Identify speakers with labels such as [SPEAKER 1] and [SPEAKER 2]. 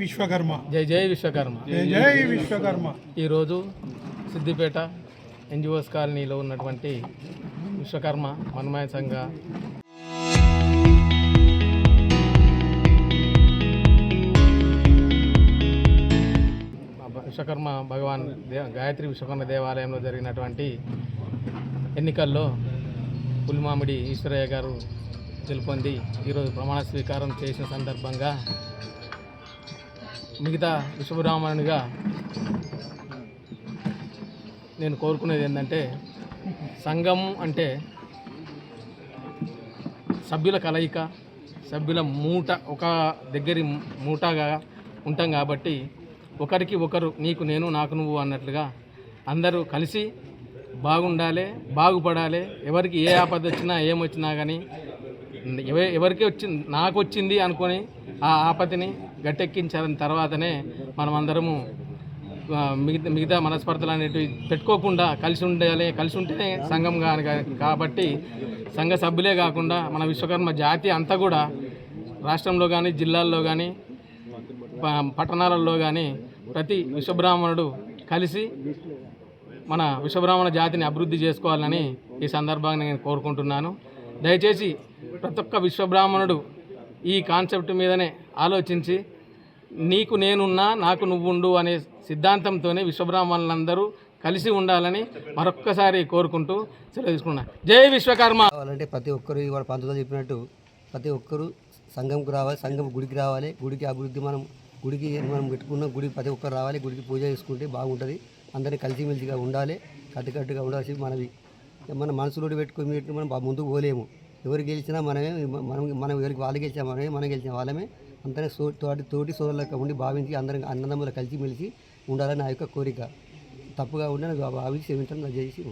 [SPEAKER 1] విశ్వకర్మ.
[SPEAKER 2] జై జై విశ్వకర్మ.
[SPEAKER 1] జై జై విశ్వకర్మ.
[SPEAKER 2] ఈరోజు సిద్దిపేట ఎన్జిఓస్ కాలనీలో ఉన్నటువంటి విశ్వకర్మ మనమాయ సంఘ విశ్వకర్మ భగవాన్ గాయత్రి విశ్వకర్మ దేవాలయంలో జరిగినటువంటి ఎన్నికల్లో పులిమామిడి ఈశ్వరయ్య గారు గెలుపొంది ఈరోజు ప్రమాణ స్వీకారం చేసిన సందర్భంగా మిగతా విశ్వబ్రాహ్మణునిగా నేను కోరుకునేది ఏంటంటే, సంఘం అంటే సభ్యుల కలయిక, సభ్యుల మూట, ఒక దగ్గరి మూటగా ఉంటాం కాబట్టి ఒకరికి ఒకరు నీకు నేను నాకు నువ్వు అన్నట్లుగా అందరూ కలిసి బాగుండాలి, బాగుపడాలి. ఎవరికి ఏ ఆపద వచ్చినా ఏమొచ్చినా కానీ ఎవరికి నాకు వచ్చింది అనుకొని ఆ ఆపదని గట్టెక్కించిన తర్వాతనే మనమందరము మిగతా మనస్పర్ధలు అనేటివి పెట్టుకోకుండా కలిసి ఉండాలి. కలిసి ఉంటేనే సంఘం కాబట్టి సంఘ సభ్యులే కాకుండా మన విశ్వకర్మ జాతి అంతా కూడా రాష్ట్రంలో కానీ, జిల్లాల్లో కానీ, పట్టణాలలో కానీ ప్రతి విశ్వబ్రాహ్మణుడు కలిసి మన విశ్వబ్రాహ్మణ జాతిని అభివృద్ధి చేసుకోవాలని ఈ సందర్భంగా నేను కోరుకుంటున్నాను. దయచేసి ప్రతి ఒక్క విశ్వబ్రాహ్మణుడు ఈ కాన్సెప్ట్ మీదనే ఆలోచించి నీకు నేనున్నా నాకు నువ్వుండు అనే సిద్ధాంతంతోనే విశ్వబ్రాహ్మణులందరూ కలిసి ఉండాలని మరొక్కసారి కోరుకుంటూ సెలవు తీసుకున్నా. జై విశ్వకర్మ.
[SPEAKER 3] కావాలంటే ప్రతి ఒక్కరు ఇవాళ పంతులు చెప్పినట్టు ప్రతి ఒక్కరు సంఘంకు రావాలి, సంఘం గుడికి రావాలి. గుడికి అభివృద్ధి గుడికి మనం పెట్టుకున్న గుడికి ప్రతి ఒక్కరు రావాలి. గుడికి పూజ చేసుకుంటే బాగుంటుంది. అందరినీ కలిసిమెలిసిగా ఉండాలి, కట్టుకట్టుగా ఉండాల్సి మనవి. మన మనసులోకి పెట్టుకుని మనం ముందుకు పోలేము. ఎవరు గెలిచినా మనమే, మనం ఎవరికి వాళ్ళు గెలిచినా మనమే, మనం గెలిచిన వాళ్ళమే. అందరం తోటి సోదరులకు ఉండి భావించి అందరం అన్నదమ్ములు కలిసిమెలిసి ఉండాలని నా యొక్క కోరిక. తప్పుగా ఉండి భావించి క్షమించడం చేసి